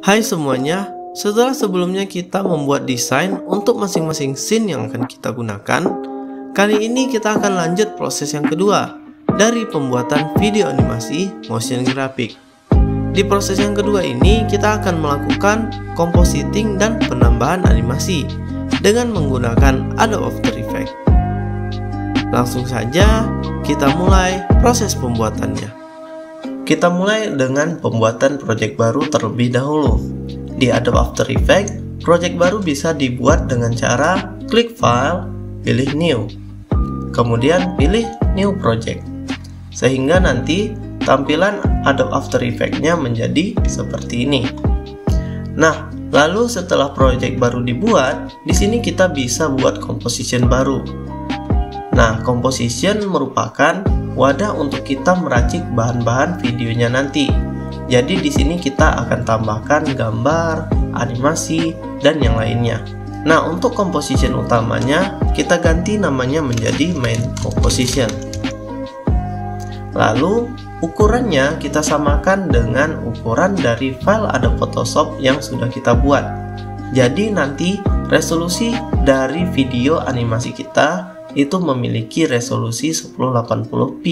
Hai semuanya, setelah sebelumnya kita membuat desain untuk masing-masing scene yang akan kita gunakan, kali ini kita akan lanjut proses yang kedua dari pembuatan video animasi motion graphic. Di proses yang kedua ini kita akan melakukan compositing dan penambahan animasi dengan menggunakan Adobe After Effects. Langsung saja kita mulai proses pembuatannya. Kita mulai dengan pembuatan project baru terlebih dahulu. Di Adobe After Effects, project baru bisa dibuat dengan cara klik file, pilih new, kemudian pilih new project, sehingga nanti tampilan Adobe After Effects-nya menjadi seperti ini. Nah, lalu setelah project baru dibuat, di sini kita bisa buat composition baru. Nah, composition merupakan wadah untuk kita meracik bahan-bahan videonya nanti. Jadi di sini kita akan tambahkan gambar, animasi, dan yang lainnya. Nah, untuk composition utamanya kita ganti namanya menjadi main composition. Lalu ukurannya kita samakan dengan ukuran dari file Adobe Photoshop yang sudah kita buat. Jadi nanti resolusi dari video animasi kita itu memiliki resolusi 1080p,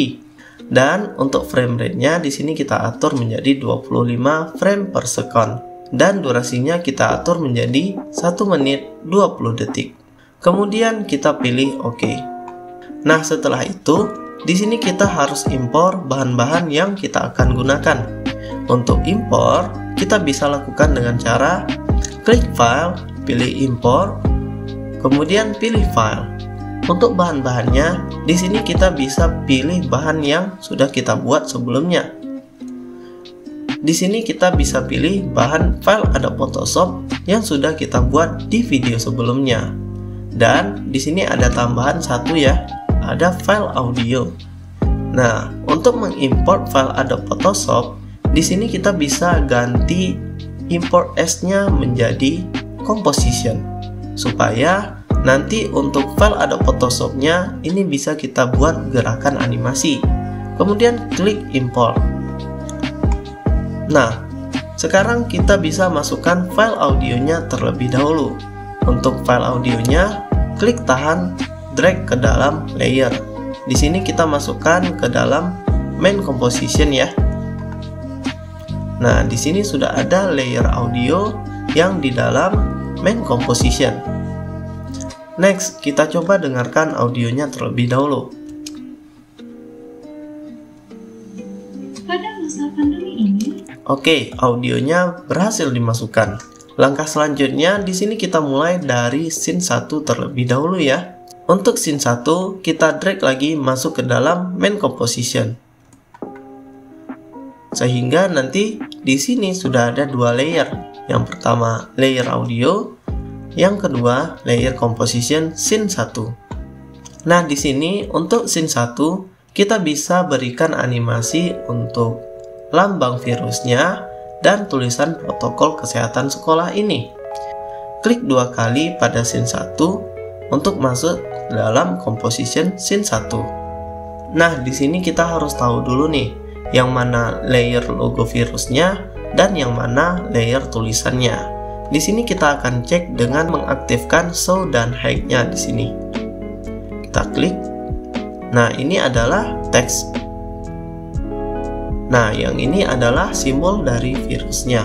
dan untuk frame rate-nya di sini kita atur menjadi 25 frame per second, dan durasinya kita atur menjadi 1 menit 20 detik. Kemudian kita pilih OK. Nah, setelah itu di sini kita harus impor bahan-bahan yang kita akan gunakan. Untuk impor kita bisa lakukan dengan cara klik file, pilih impor, kemudian pilih file. Untuk bahan-bahannya, di sini kita bisa pilih bahan yang sudah kita buat sebelumnya. Di sini kita bisa pilih bahan file Adobe Photoshop yang sudah kita buat di video sebelumnya. Dan di sini ada tambahan satu ya, ada file audio. Nah, untuk mengimport file Adobe Photoshop, di sini kita bisa ganti import as-nya menjadi composition, supaya nanti untuk file Adobe Photoshop-nya ini bisa kita buat gerakan animasi. Kemudian klik import. Nah, sekarang kita bisa masukkan file audionya terlebih dahulu. Untuk file audionya, klik tahan, drag ke dalam layer. Di sini kita masukkan ke dalam main composition ya. Nah, di sini sudah ada layer audio yang di dalam main composition. Next, kita coba dengarkan audionya terlebih dahulu. Pada masa pandemi ini, Oke, audionya berhasil dimasukkan. Langkah selanjutnya di sini kita mulai dari scene 1 terlebih dahulu ya. Untuk scene 1, kita drag lagi masuk ke dalam main composition. Sehingga nanti di sini sudah ada dua layer. Yang pertama layer audio, yang kedua layer composition scene 1. Nah, di sini untuk scene 1 kita bisa berikan animasi untuk lambang virusnya dan tulisan protokol kesehatan sekolah ini. Klik dua kali pada scene 1 untuk masuk dalam composition scene 1. Nah, di sini kita harus tahu dulu nih, yang mana layer logo virusnya dan yang mana layer tulisannya. Di sini kita akan cek dengan mengaktifkan show dan hide-nya di sini. Kita klik. Nah, ini adalah teks. Nah, yang ini adalah simbol dari virusnya.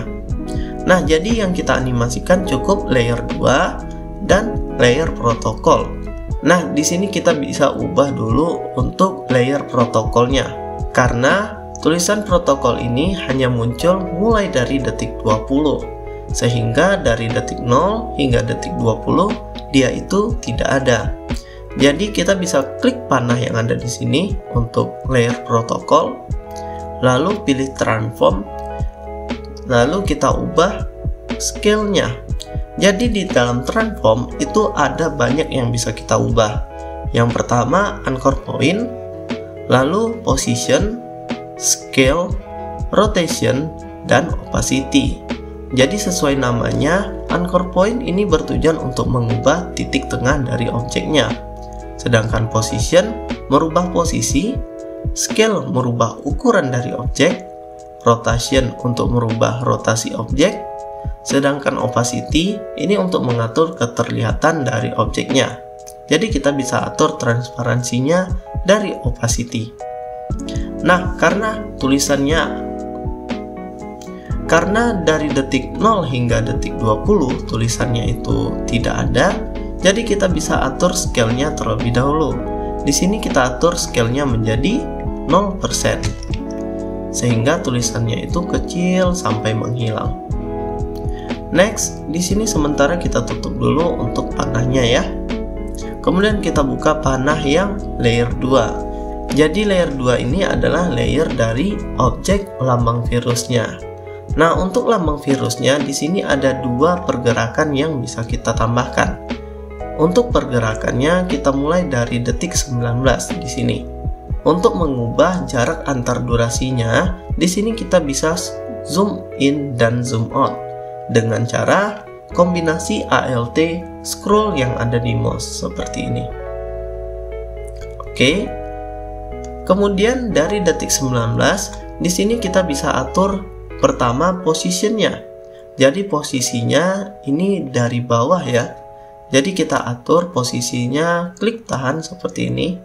Nah, jadi yang kita animasikan cukup layer 2 dan layer protokol. Nah, di sini kita bisa ubah dulu untuk layer protokolnya, karena tulisan protokol ini hanya muncul mulai dari detik 20. Sehingga dari detik 0 hingga detik 20 dia itu tidak ada. Jadi kita bisa klik panah yang ada di sini untuk layer protokol, lalu pilih transform, lalu kita ubah scale-nya. Jadi di dalam transform itu ada banyak yang bisa kita ubah. Yang pertama anchor point, lalu position, scale, rotation, dan opacity. Jadi sesuai namanya, anchor point ini bertujuan untuk mengubah titik tengah dari objeknya. Sedangkan position merubah posisi, scale merubah ukuran dari objek, rotation untuk merubah rotasi objek, Sedangkan opacity ini untuk mengatur keterlihatan dari objeknya. Jadi kita bisa atur transparansinya dari opacity. Nah, karena dari detik 0 hingga detik 20 tulisannya itu tidak ada, jadi kita bisa atur scale-nya terlebih dahulu. Di sini kita atur scale-nya menjadi 0%. Sehingga tulisannya itu kecil sampai menghilang. Next, di sini sementara kita tutup dulu untuk panahnya ya. Kemudian kita buka panah yang layer 2. Jadi layer 2 ini adalah layer dari objek lambang virusnya. Nah, untuk lambang virusnya di sini ada dua pergerakan yang bisa kita tambahkan. Untuk pergerakannya kita mulai dari detik 19 di sini. Untuk mengubah jarak antar durasinya, di sini kita bisa zoom in dan zoom out dengan cara kombinasi Alt scroll yang ada di mouse seperti ini. Oke. Kemudian dari detik 19 di sini kita bisa atur pertama positionnya. Jadi posisinya ini dari bawah ya. Jadi kita atur posisinya, klik tahan seperti ini.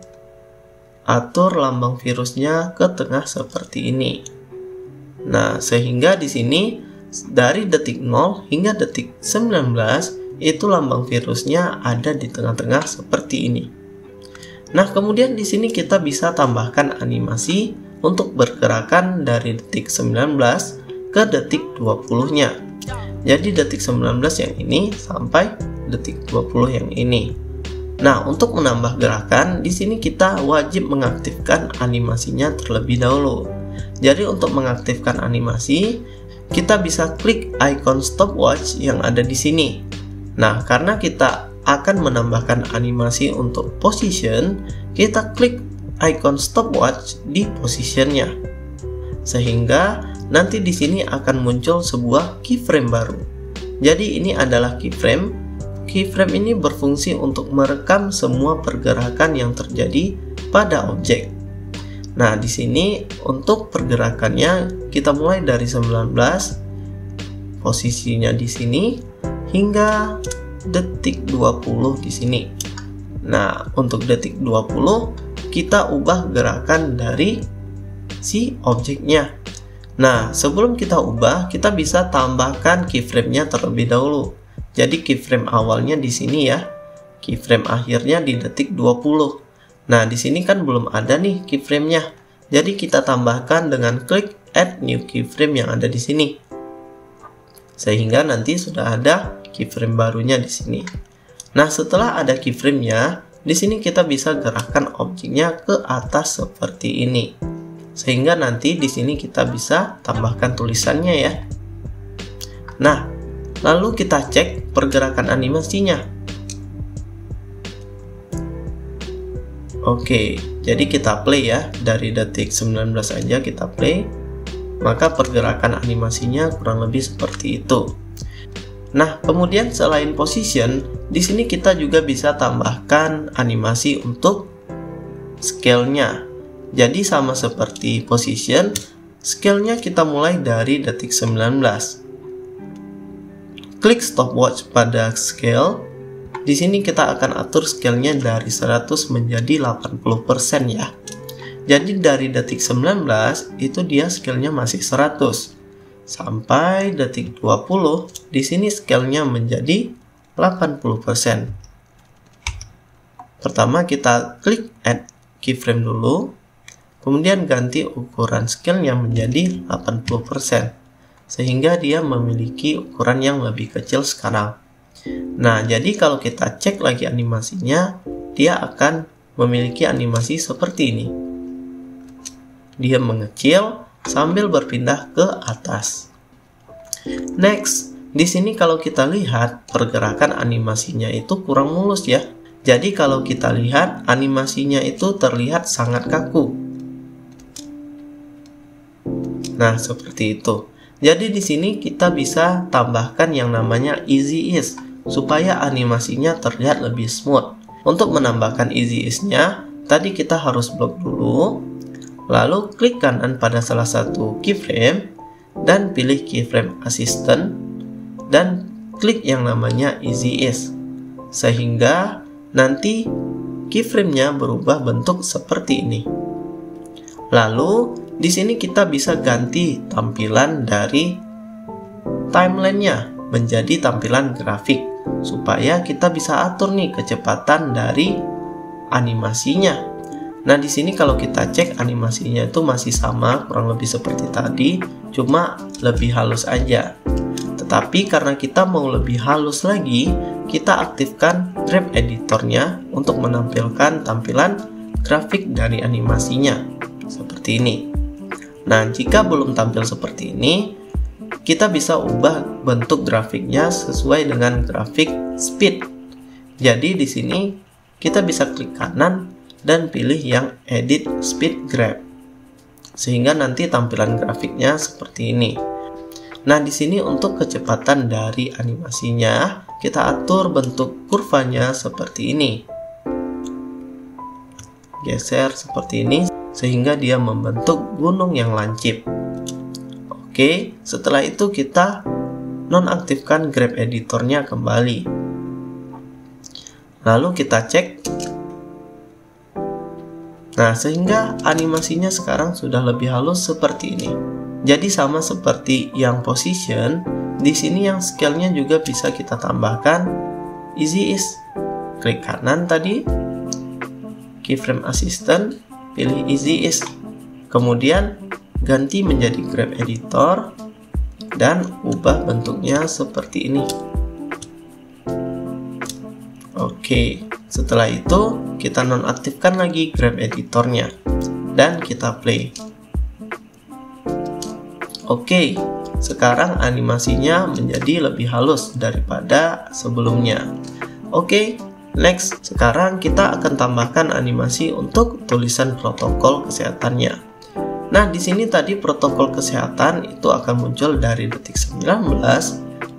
Atur lambang virusnya ke tengah seperti ini. Nah, sehingga di sini dari detik 0 hingga detik 19 itu lambang virusnya ada di tengah-tengah seperti ini. Nah, kemudian di sini kita bisa tambahkan animasi untuk bergerakan dari detik 19 ke detik 20-nya. Jadi detik 19 yang ini sampai detik 20 yang ini. Nah, untuk menambah gerakan di sini kita wajib mengaktifkan animasinya terlebih dahulu. Jadi untuk mengaktifkan animasi kita bisa klik icon stopwatch yang ada di sini. Nah, karena kita akan menambahkan animasi untuk position, kita klik icon stopwatch di positionnya. Sehingga nanti di sini akan muncul sebuah keyframe baru. Jadi ini adalah keyframe. Keyframe ini berfungsi untuk merekam semua pergerakan yang terjadi pada objek. Nah, di sini untuk pergerakannya kita mulai dari 19 posisinya di sini hingga detik 20 di sini. Nah, untuk detik 20 kita ubah gerakan dari si objeknya. Nah, sebelum kita ubah, kita bisa tambahkan keyframe-nya terlebih dahulu. Jadi keyframe awalnya di sini ya. Keyframe akhirnya di detik 20. Nah, di sini kan belum ada nih keyframe-nya. Jadi kita tambahkan dengan klik add new keyframe yang ada di sini. Sehingga nanti sudah ada keyframe barunya di sini. Nah, setelah ada keyframe-nya, di sini kita bisa gerakkan objeknya ke atas seperti ini. Sehingga nanti di sini kita bisa tambahkan tulisannya ya. Nah, lalu kita cek pergerakan animasinya. Oke, jadi kita play ya. Dari detik 19 aja kita play. Maka pergerakan animasinya kurang lebih seperti itu. Nah, kemudian selain position, di sini kita juga bisa tambahkan animasi untuk scale-nya. Jadi sama seperti position, scale-nya kita mulai dari detik 19. Klik stopwatch pada scale. Di sini kita akan atur scale-nya dari 100 menjadi 80% ya. Jadi dari detik 19 itu dia scale-nya masih 100. Sampai detik 20 di sini scale-nya menjadi 80%. Pertama kita klik add keyframe dulu. Kemudian ganti ukuran scale-nya menjadi 80%. Sehingga dia memiliki ukuran yang lebih kecil sekarang. Nah, jadi kalau kita cek lagi animasinya, dia akan memiliki animasi seperti ini. Dia mengecil sambil berpindah ke atas. Next, di sini kalau kita lihat pergerakan animasinya itu kurang mulus ya. Jadi kalau kita lihat animasinya itu terlihat sangat kaku. Nah, seperti itu. Jadi di sini kita bisa tambahkan yang namanya easy ease supaya animasinya terlihat lebih smooth. Untuk menambahkan easy ease-nya, tadi kita harus blok dulu, lalu klik kanan pada salah satu keyframe dan pilih keyframe assistant. dan klik yang namanya Easy Ease. Sehingga nanti keyframe-nya berubah bentuk seperti ini. Lalu di sini kita bisa ganti tampilan dari timeline-nya menjadi tampilan grafik supaya kita bisa atur nih kecepatan dari animasinya. Nah, di sini kalau kita cek animasinya itu masih sama, kurang lebih seperti tadi, cuma lebih halus aja. Tetapi karena kita mau lebih halus lagi, kita aktifkan Grab editornya untuk menampilkan tampilan grafik dari animasinya seperti ini. Nah, jika belum tampil seperti ini, kita bisa ubah bentuk grafiknya sesuai dengan grafik speed. Jadi di sini kita bisa klik kanan dan pilih yang Edit Speed Graph, sehingga nanti tampilan grafiknya seperti ini. Nah, di sini untuk kecepatan dari animasinya, kita atur bentuk kurvanya seperti ini. Geser seperti ini, sehingga dia membentuk gunung yang lancip. Oke, setelah itu kita nonaktifkan Grab editornya kembali. Lalu kita cek. Nah, sehingga animasinya sekarang sudah lebih halus seperti ini. Jadi sama seperti yang position, di sini yang scale-nya juga bisa kita tambahkan Easy Ease. Klik kanan tadi, keyframe assistant, pilih Easy Ease. Kemudian ganti menjadi Grab editor dan ubah bentuknya seperti ini. Oke, setelah itu kita nonaktifkan lagi Grab editornya dan kita play. Oke, sekarang animasinya menjadi lebih halus daripada sebelumnya. Oke, next, sekarang kita akan tambahkan animasi untuk tulisan protokol kesehatannya. Nah, di sini tadi protokol kesehatan itu akan muncul dari detik 19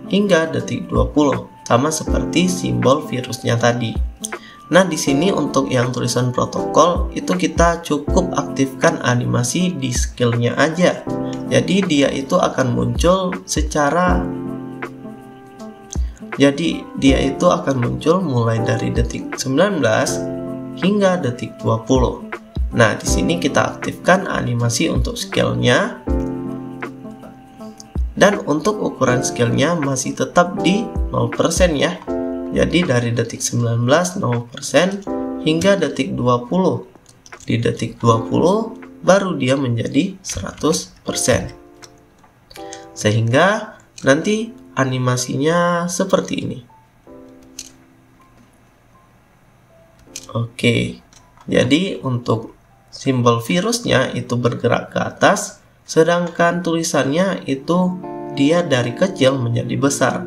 hingga detik 20, sama seperti simbol virusnya tadi. Nah, di sini untuk yang tulisan protokol itu kita cukup aktifkan animasi di skill-nya aja. Jadi dia itu akan muncul mulai dari detik 19 hingga detik 20. Nah, di sini kita aktifkan animasi untuk scale-nya. Dan untuk ukuran scale-nya masih tetap di 0% ya. Jadi dari detik 19 0% hingga detik 20. Di detik 20 baru dia menjadi 100%. Sehingga nanti animasinya seperti ini. Oke. Jadi untuk simbol virusnya itu bergerak ke atas, sedangkan tulisannya itu dia dari kecil menjadi besar.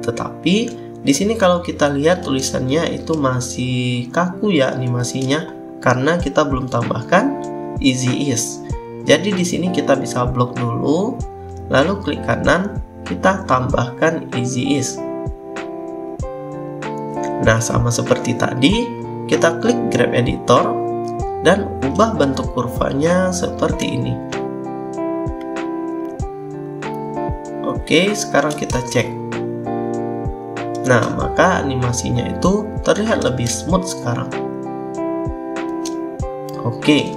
Tetapi di sini kalau kita lihat tulisannya itu masih kaku ya animasinya karena kita belum tambahkan Easy Ease. Jadi di sini kita bisa blok dulu, lalu klik kanan, kita tambahkan Easy Ease. Nah, sama seperti tadi, kita klik Grab editor dan ubah bentuk kurvanya seperti ini. Oke, sekarang kita cek. Nah, maka animasinya itu terlihat lebih smooth sekarang. Oke.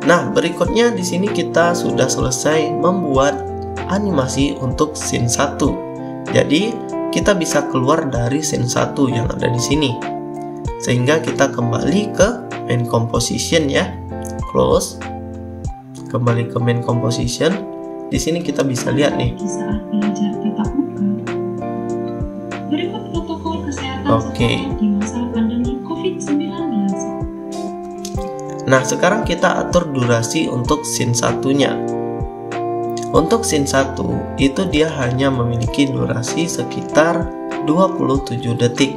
Nah, berikutnya di sini kita sudah selesai membuat animasi untuk scene 1. Jadi, kita bisa keluar dari scene 1 yang ada di sini. Sehingga kita kembali ke main composition ya. Close. Kembali ke main composition. Di sini kita bisa lihat nih. Saat belajar tatap muka. Berikut protokol kesehatan di masa pandemi COVID-19. Nah, sekarang kita atur durasi untuk scene 1-nya. Untuk scene 1 itu dia hanya memiliki durasi sekitar 27 detik.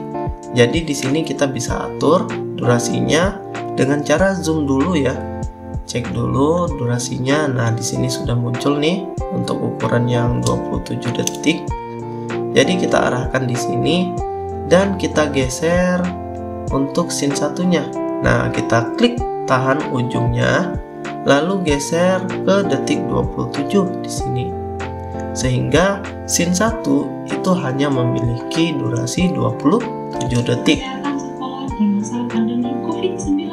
Jadi di sini kita bisa atur durasinya dengan cara zoom dulu ya. Cek dulu durasinya. Nah, di sini sudah muncul nih untuk ukuran yang 27 detik. Jadi kita arahkan di sini dan kita geser untuk scene 1-nya. Nah, kita klik tahan ujungnya, lalu geser ke detik 27 di sini. sehingga scene 1 itu hanya memiliki durasi 27 detik. Kesehatan sekolah di masa pandemi COVID-19.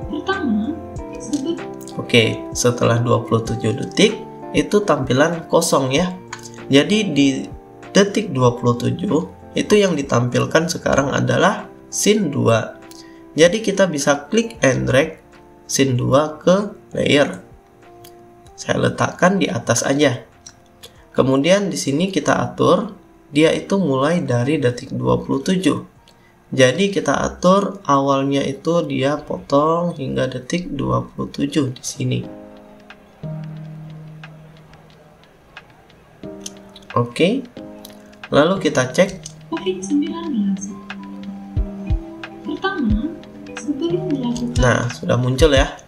Pertama, Oke, setelah 27 detik itu tampilan kosong ya. Jadi di detik 27 itu yang ditampilkan sekarang adalah scene 2. Jadi kita bisa klik and drag scene 2 ke layer. Saya letakkan di atas aja. Kemudian di sini kita atur dia itu mulai dari detik 27. Jadi kita atur awalnya itu dia potong hingga detik 27 di sini. Oke. Lalu kita cek COVID-19. Pertama, sebelum dilakukan. Nah, sudah muncul ya.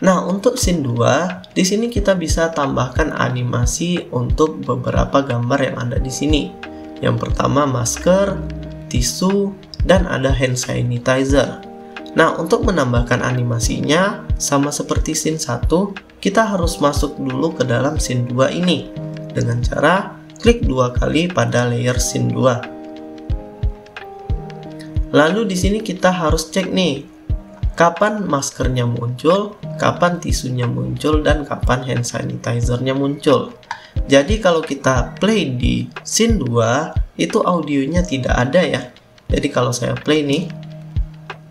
Nah, untuk scene 2, di sini kita bisa tambahkan animasi untuk beberapa gambar yang ada di sini. Yang pertama masker, tisu, dan ada hand sanitizer. Nah, untuk menambahkan animasinya sama seperti scene 1, kita harus masuk dulu ke dalam scene 2 ini dengan cara klik 2 kali pada layer scene 2. Lalu di sini kita harus cek nih, kapan maskernya muncul, kapan tisunya muncul, dan kapan hand sanitizernya muncul. Jadi kalau kita play di scene 2, itu audionya tidak ada ya. Jadi kalau saya play nih,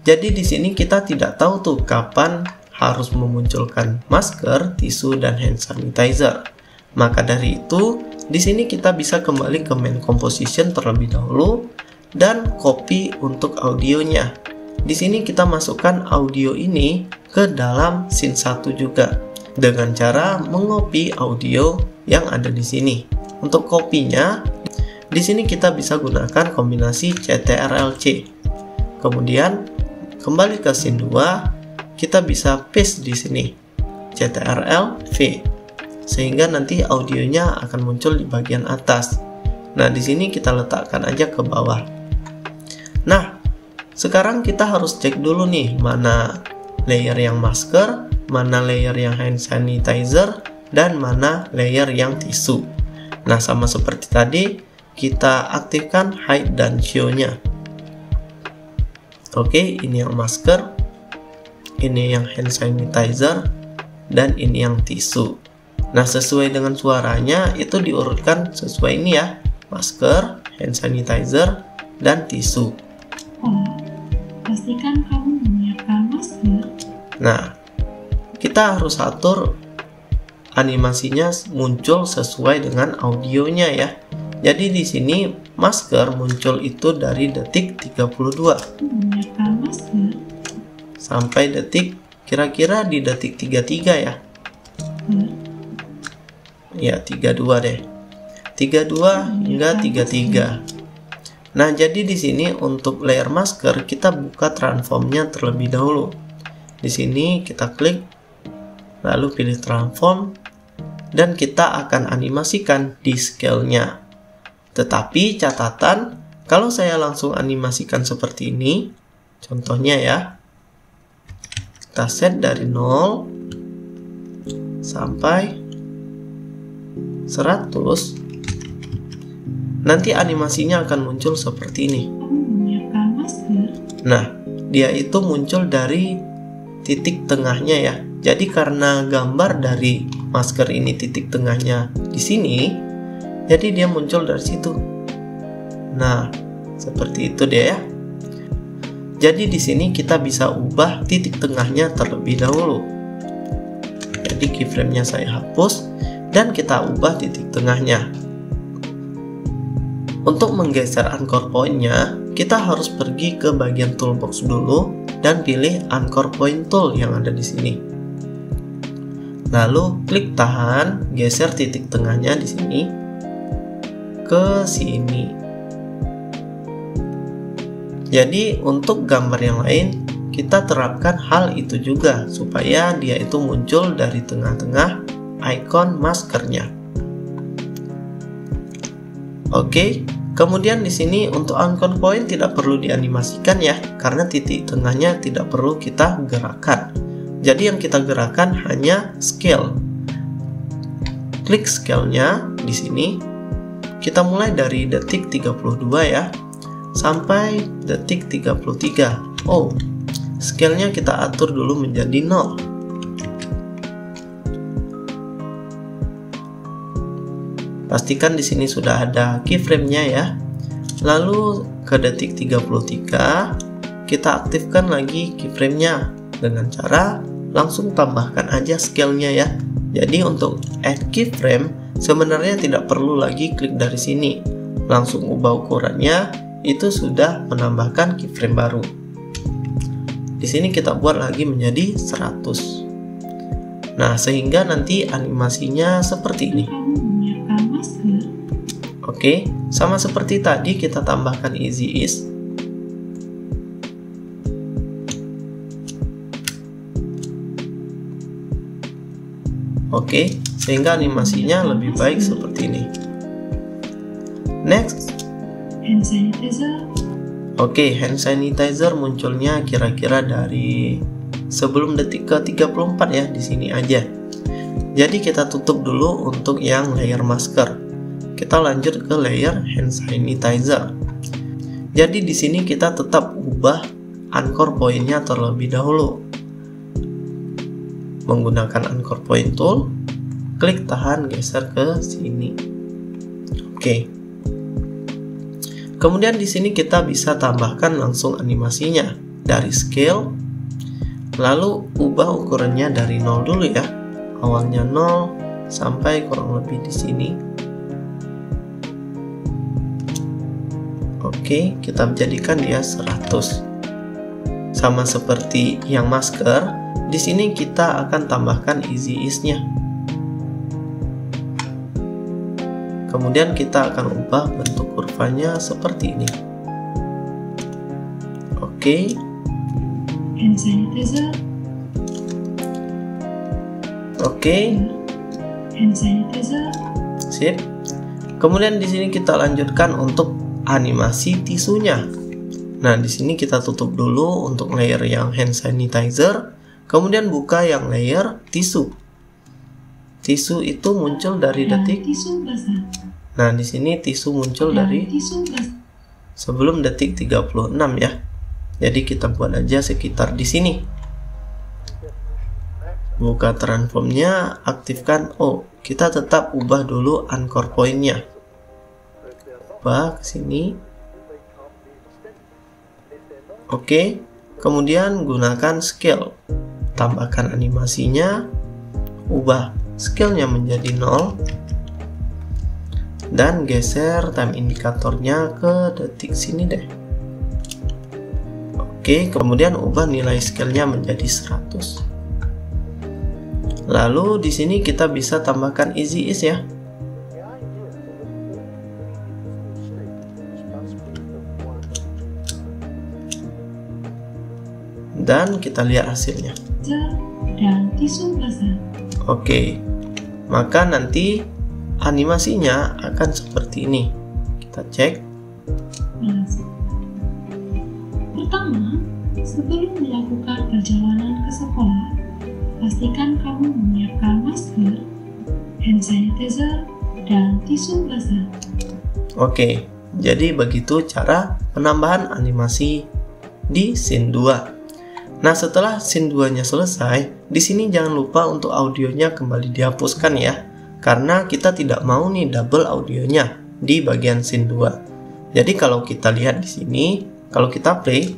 jadi di sini kita tidak tahu tuh kapan harus memunculkan masker, tisu, dan hand sanitizer. Maka dari itu, di sini kita bisa kembali ke main composition terlebih dahulu dan copy untuk audionya. Di sini kita masukkan audio ini ke dalam scene 1 juga dengan cara mengopi audio yang ada di sini. Untuk kopinya, di sini kita bisa gunakan kombinasi CTRL-C. Kemudian kembali ke scene 2, kita bisa paste di sini CTRL-V sehingga nanti audionya akan muncul di bagian atas. Nah, di sini kita letakkan aja ke bawah. Nah, sekarang kita harus cek dulu nih mana layer yang masker, mana layer yang hand sanitizer, dan mana layer yang tisu. Nah, sama seperti tadi, kita aktifkan hide dan show-nya. Oke, ini yang masker, ini yang hand sanitizer, dan ini yang tisu. Nah, sesuai dengan suaranya itu diurutkan sesuai ini ya, masker, hand sanitizer, dan tisu. Pastikan kamu menyiapkan masker. Nah, kita harus atur animasinya muncul sesuai dengan audionya ya. Jadi di sini masker muncul itu dari detik 32 Menyiapkan masker sampai detik kira-kira di detik 33 ya. Ya, 32 deh. 32 hingga 33. Nah, jadi di sini untuk layer masker kita buka transformnya terlebih dahulu. Di sini kita klik lalu pilih transform dan kita akan animasikan di scale-nya. Tetapi catatan, kalau saya langsung animasikan seperti ini, contohnya ya, kita set dari 0 sampai 100, nanti animasinya akan muncul seperti ini. menyiapkan masker. Nah, dia itu muncul dari titik tengahnya ya. Jadi karena gambar dari masker ini titik tengahnya di sini, jadi dia muncul dari situ. Nah, seperti itu dia ya. Jadi di sini kita bisa ubah titik tengahnya terlebih dahulu. Jadi keyframe-nya saya hapus dan kita ubah titik tengahnya. Untuk menggeser anchor point-nya, kita harus pergi ke bagian toolbox dulu dan pilih anchor point tool yang ada di sini. Lalu klik tahan, geser titik tengahnya di sini ke sini. Jadi untuk gambar yang lain kita terapkan hal itu juga supaya dia itu muncul dari tengah-tengah icon maskernya. Oke, kemudian di sini untuk anchor point tidak perlu dianimasikan ya, karena titik tengahnya tidak perlu kita gerakkan. Jadi yang kita gerakan hanya scale. klik scale-nya di sini. Kita mulai dari detik 32 ya, sampai detik 33. Oh, scale-nya kita atur dulu menjadi 0. Pastikan di sini sudah ada keyframe-nya ya. Lalu ke detik 33, kita aktifkan lagi keyframe-nya dengan cara langsung tambahkan aja scale-nya ya. Jadi untuk add keyframe sebenarnya tidak perlu lagi klik dari sini. Langsung ubah ukurannya, itu sudah menambahkan keyframe baru. Di sini kita buat lagi menjadi 100. Nah, sehingga nanti animasinya seperti ini. Oke, sama seperti tadi kita tambahkan easy ease. Oke, sehingga animasinya lebih baik seperti ini. Next. Hand sanitizer. Oke, hand sanitizer munculnya kira-kira dari sebelum detik ke 34 ya, di sini aja. Jadi kita tutup dulu untuk yang layer masker. Kita lanjut ke layer hand sanitizer. Jadi di sini kita tetap ubah anchor point-nya terlebih dahulu. Menggunakan anchor point tool, klik tahan geser ke sini. Oke. Kemudian di sini kita bisa tambahkan langsung animasinya dari scale, lalu ubah ukurannya dari 0 dulu ya. Awalnya 0 sampai kurang lebih di sini. Oke, kita jadikan dia 100. Sama seperti yang masker, di sini kita akan tambahkan easy ease-nya. Kemudian kita akan ubah bentuk kurvanya seperti ini. Oke. Hand sanitizer. Oke. Hand sanitizer. Sip. Kemudian di sini kita lanjutkan untuk animasi tisunya. Nah, di sini kita tutup dulu untuk layer yang hand sanitizer. Kemudian buka yang layer tisu. Tisu itu muncul dari detik. Nah, di sini tisu muncul dari sebelum detik 36 ya. Jadi kita buat aja sekitar di sini. Buka transformnya, aktifkan. Oh, kita tetap ubah dulu anchor point-nya. Ubah ke sini. Oke. Kemudian gunakan scale. Tambahkan animasinya, ubah scale-nya menjadi 0, dan geser time indikatornya ke detik sini deh. Oke, kemudian ubah nilai scale-nya menjadi 100. Lalu di sini kita bisa tambahkan easy ease ya. Dan kita lihat hasilnya. Dan tisu basah. Oke, maka nanti animasinya akan seperti ini. Kita cek. Pertama, sebelum melakukan perjalanan ke sekolah, pastikan kamu menyiapkan masker, hand sanitizer, dan tisu basah. Oke, jadi begitu cara penambahan animasi di scene 2. Nah, setelah scene 2-nya selesai, di sini jangan lupa untuk audionya kembali dihapuskan ya, karena kita tidak mau nih double audionya di bagian scene 2. Jadi kalau kita lihat di sini, kalau kita play,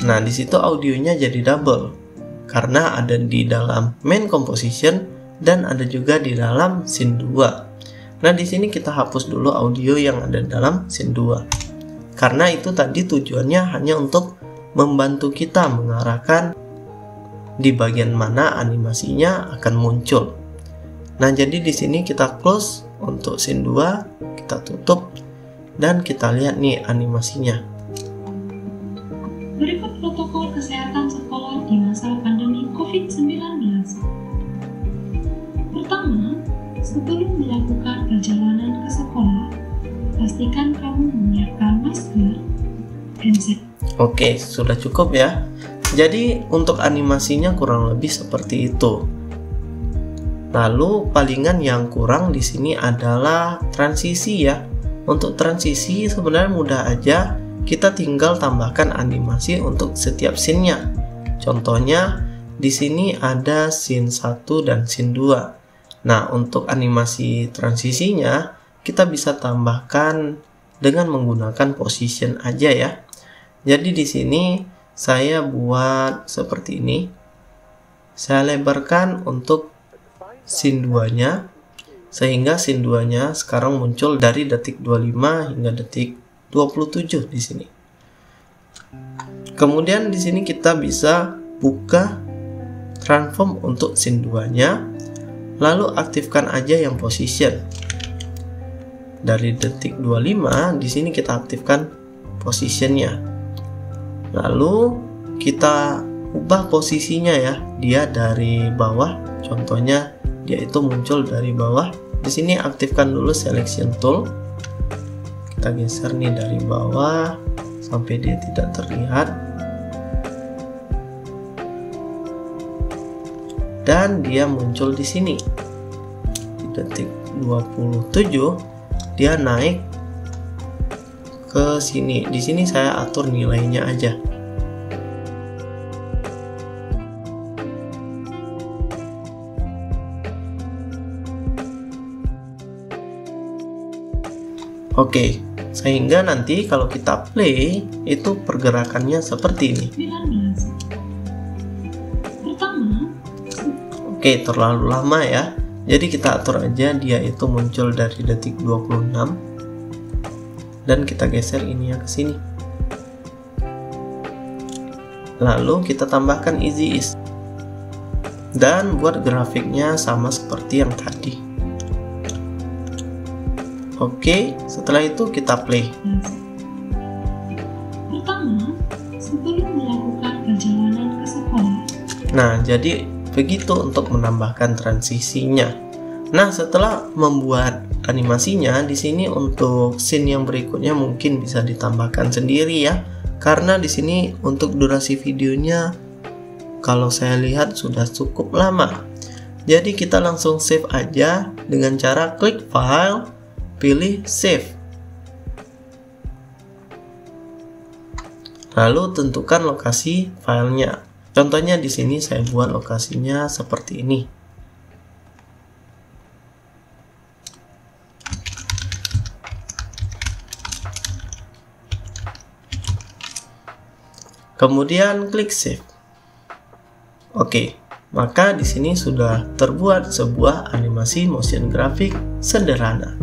nah di situ audionya jadi double karena ada di dalam main composition dan ada juga di dalam scene 2. Nah, di sini kita hapus dulu audio yang ada dalam scene 2. Karena itu tadi tujuannya hanya untuk membantu kita mengarahkan di bagian mana animasinya akan muncul. Nah, jadi di sini kita close untuk scene 2, kita tutup dan kita lihat nih animasinya. Berikut protokol kesehatan sekolah di masa pandemi COVID-19. Pertama, sebelum melakukan perjalanan ke sekolah, pastikan kamu menyiapkan masker, handset. Oke, sudah cukup ya. Jadi untuk animasinya kurang lebih seperti itu. Lalu palingan yang kurang di sini adalah transisi ya. Untuk transisi sebenarnya mudah aja, kita tinggal tambahkan animasi untuk setiap scene-nya. Contohnya di sini ada scene 1 dan scene 2. Nah, untuk animasi transisinya kita bisa tambahkan dengan menggunakan position aja ya. Jadi di sini saya buat seperti ini. Saya lebarkan untuk scene 2-nya sehingga scene 2-nya sekarang muncul dari detik 25 hingga detik 27 di sini. Kemudian di sini kita bisa buka transform untuk scene 2-nya, lalu aktifkan aja yang position. Dari detik 25 di sini kita aktifkan positionnya. Lalu kita ubah posisinya ya, dia dari bawah, contohnya dia itu muncul dari bawah. Di sini aktifkan dulu selection tool, kita geser nih dari bawah sampai dia tidak terlihat, dan dia muncul di sini di detik 27 dia naik ke sini. Di sini saya atur nilainya aja. Oke, sehingga nanti kalau kita play itu pergerakannya seperti ini. 19. Pertama. Oke, terlalu lama ya. Jadi kita atur aja dia itu muncul dari detik 26 dan kita geser ini ya ke sini. Lalu kita tambahkan easy ease dan buat grafiknya sama seperti yang tadi. Oke, setelah itu kita play. Pertama, sebelum melakukan perjalanan ke sekolah. Nah, jadi begitu untuk menambahkan transisinya. Nah, setelah membuat animasinya, di sini untuk scene yang berikutnya mungkin bisa ditambahkan sendiri ya. Karena di sini untuk durasi videonya kalau saya lihat sudah cukup lama. Jadi kita langsung save aja dengan cara klik file, pilih save. Lalu tentukan lokasi filenya. Contohnya di sini saya buat lokasinya seperti ini. Kemudian klik save. Oke, maka di sini sudah terbuat sebuah animasi motion grafik sederhana.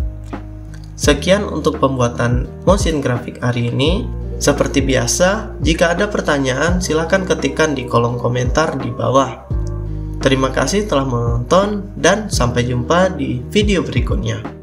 Sekian untuk pembuatan motion grafik hari ini. Seperti biasa, jika ada pertanyaan silakan ketikkan di kolom komentar di bawah. Terima kasih telah menonton dan sampai jumpa di video berikutnya.